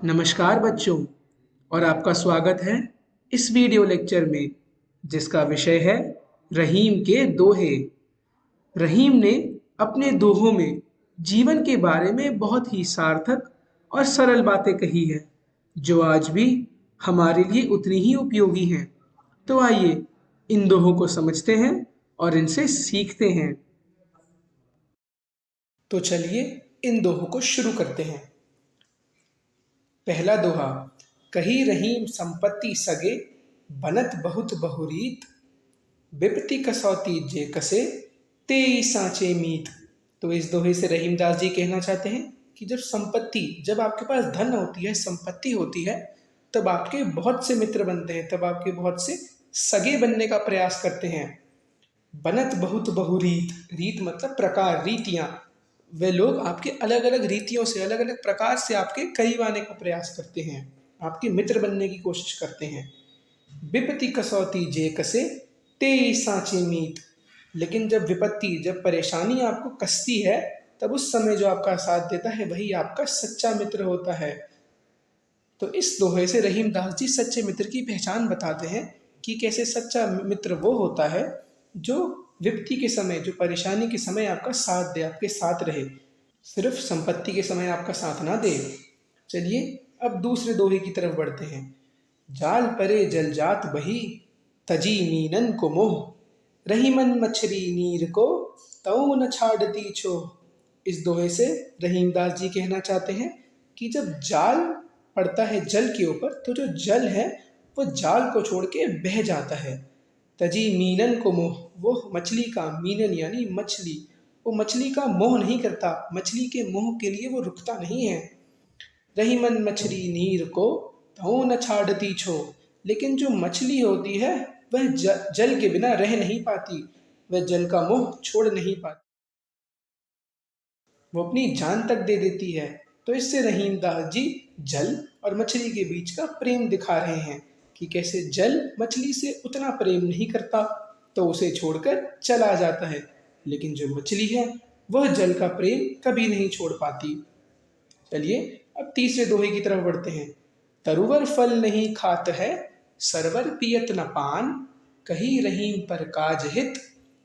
नमस्कार बच्चों और आपका स्वागत है इस वीडियो लेक्चर में जिसका विषय है रहीम के दोहे। रहीम ने अपने दोहों में जीवन के बारे में बहुत ही सार्थक और सरल बातें कही है जो आज भी हमारे लिए उतनी ही उपयोगी हैं। तो आइए इन दोहों को समझते हैं और इनसे सीखते हैं। तो चलिए इन दोहों को शुरू करते हैं। पहला दोहा। कही रहीम संपत्ति सगे, बनत बहुत बहुरीत, विपत्ति कसौती जे कसे, तेई सांचे मीत। तो इस दोहे से रहीमदास जी कहना चाहते हैं कि जब आपके पास धन होती है, संपत्ति होती है, तब आपके बहुत से मित्र बनते हैं, तब आपके बहुत से सगे बनने का प्रयास करते हैं। बनत बहुत बहुरीत, रीत मतलब प्रकार, रीतियां। वे लोग आपके अलग अलग रीतियों से, अलग अलग प्रकार से आपके करीब आने का प्रयास करते हैं, आपके मित्र बनने की कोशिश करते हैं। विपत्ति कसौती जे कसे, ते सांचे मीत। लेकिन जब विपत्ति, जब परेशानी आपको कसती है, तब उस समय जो आपका साथ देता है वही आपका सच्चा मित्र होता है। तो इस दोहे से रहीमदास जी सच्चे मित्र की पहचान बताते हैं कि कैसे सच्चा मित्र वो होता है जो विपत्ति के समय, जो परेशानी के समय आपका साथ दे, आपके साथ रहे, सिर्फ संपत्ति के समय आपका साथ ना दे। चलिए अब दूसरे दोहे की तरफ बढ़ते हैं। जाल परे जल जात बही, तजी मीनन को मोह, रहीमन मछली नीर को, तऊ न छाड़ती छो। इस दोहे से रहीमदास जी कहना चाहते हैं कि जब जाल पड़ता है जल के ऊपर, तो जो जल है वो जाल को छोड़ के बह जाता है। तजी मीनन को मोह, वो मछली का, मीनन यानी मछली, वो मछली का मोह नहीं करता, मछली के मोह के लिए वो रुकता नहीं है। रहीमन मछली नीर को, तऊ न छाड़ती छो। लेकिन जो मछली होती है वह जल के बिना रह नहीं पाती, वह जल का मोह छोड़ नहीं पाती, वो अपनी जान तक दे देती है। तो इससे रहीमदास जी जल और मछली के बीच का प्रेम दिखा रहे हैं कि कैसे जल मछली से उतना प्रेम नहीं करता तो उसे छोड़कर चला जाता है, लेकिन जो मछली है वह जल का प्रेम कभी नहीं छोड़ पाती। चलिए अब तीसरे दोहे की तरफ बढ़ते हैं। तरुवर फल नहीं खात है, सरवर पियत न पान, कही रहीम पर काज हित,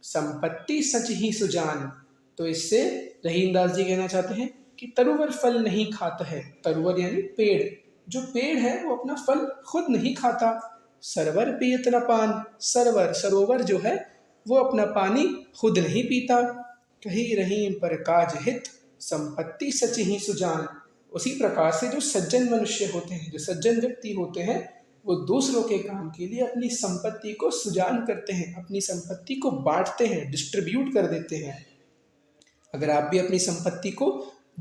संपत्ति सच ही सुजान। तो इससे रहीमदास जी कहना चाहते हैं कि तरुवर फल नहीं खाता है। तरुवर यानी पेड़, जो पेड़ है वो अपना फल खुद नहीं खाता। सरवर पियत न पान, सरवर सरोवर जो है वो अपना पानी खुद नहीं पीता। कही रहीम पर काज हित, संपत्ति सच ही सुजान। उसी प्रकार से जो सज्जन मनुष्य होते हैं, जो सज्जन व्यक्ति होते हैं, वो दूसरों के काम के लिए अपनी संपत्ति को सुजान करते हैं, अपनी संपत्ति को बांटते हैं, डिस्ट्रीब्यूट कर देते हैं। अगर आप भी अपनी संपत्ति को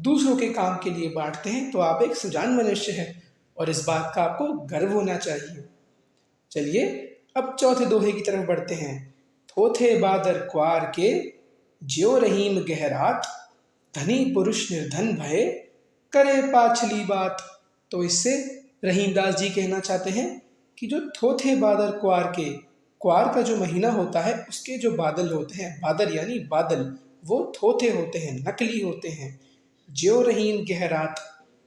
दूसरों के काम के लिए बांटते हैं तो आप एक सुजान मनुष्य हैं और इस बात का आपको गर्व होना चाहिए। चलिए अब चौथे दोहे की तरफ बढ़ते हैं। थोथे बादर क्वार के, ज्यो रहीम गहरात, धनी पुरुष निर्धन भय, करे पाछली बात। तो इससे रहीमदास जी कहना चाहते हैं कि जो थोथे बादर क्वार के, क्वार का जो महीना होता है उसके जो बादल होते हैं, बादर यानी बादल, वो थोथे होते हैं, नकली होते हैं। ज्यो रहीम गहरात,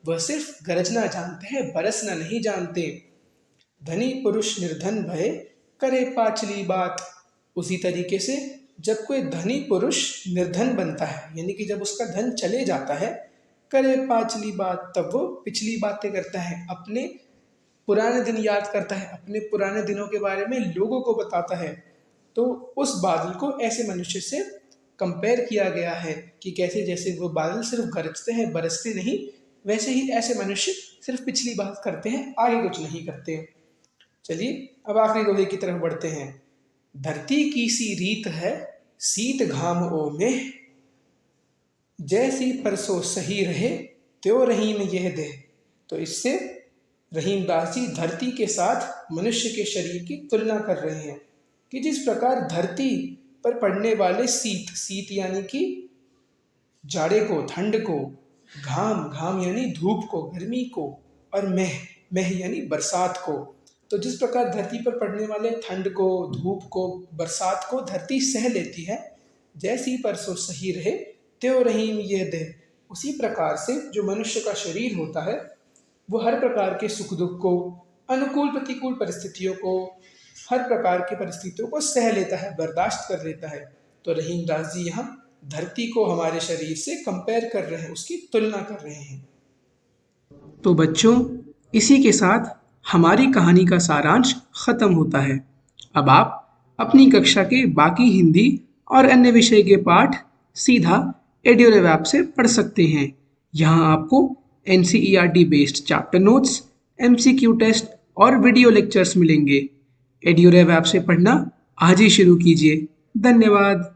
वह सिर्फ गरजना जानते हैं, बरसना नहीं जानते। धनी पुरुष निर्धन भय, करे पाछली बात। उसी तरीके से जब कोई धनी पुरुष निर्धन बनता है, यानी कि जब उसका धन चले जाता है, करे पाछली बात, तब वो पिछली बातें करता है, अपने पुराने दिन याद करता है, अपने पुराने दिनों के बारे में लोगों को बताता है। तो उस बादल को ऐसे मनुष्य से कंपेयर किया गया है कि कैसे जैसे वो बादल सिर्फ गरजते हैं, बरसते नहीं, वैसे ही ऐसे मनुष्य सिर्फ पिछली बात करते हैं, आगे कुछ नहीं करते। चलिए अब आखिरी दोहे की तरफ बढ़ते हैं। धरती की सी रीत है, शीत घाम ओ में, जैसी परसों सही रहे, त्यो रहीम यह दे। तो इससे रहीमदास जी धरती के साथ मनुष्य के शरीर की तुलना कर रहे हैं कि जिस प्रकार धरती पर पड़ने वाले शीत, शीत यानी कि जाड़े को, ठंड को, घाम, घाम यानी धूप को, गर्मी को, और मेह, मेह यानी बरसात को, तो जिस प्रकार धरती पर पड़ने वाले ठंड को, धूप को, बरसात को धरती सह लेती है, जैसी परसों सही रहे त्यो रहीम यह दे, उसी प्रकार से जो मनुष्य का शरीर होता है वो हर प्रकार के सुख दुख को, अनुकूल प्रतिकूल परिस्थितियों को, हर प्रकार की परिस्थितियों को सह लेता है, बर्दाश्त कर लेता है। तो रहीम दास जी यहाँ धरती को हमारे शरीर से कंपेयर कर रहे हैं, उसकी तुलना कर रहे हैं। तो बच्चों, इसी के साथ हमारी कहानी का सारांश खत्म होता है। अब आप अपनी कक्षा के बाकी हिंदी और अन्य विषय के पाठ सीधा एड्योरेव ऐप से पढ़ सकते हैं। यहाँ आपको NCERT based chapter notes, MCQ test और वीडियो लेक्चर्स मिलेंगे। एड्योरेव ऐप से पढ़ना आज ही शुरू कीजिए। धन्यवाद।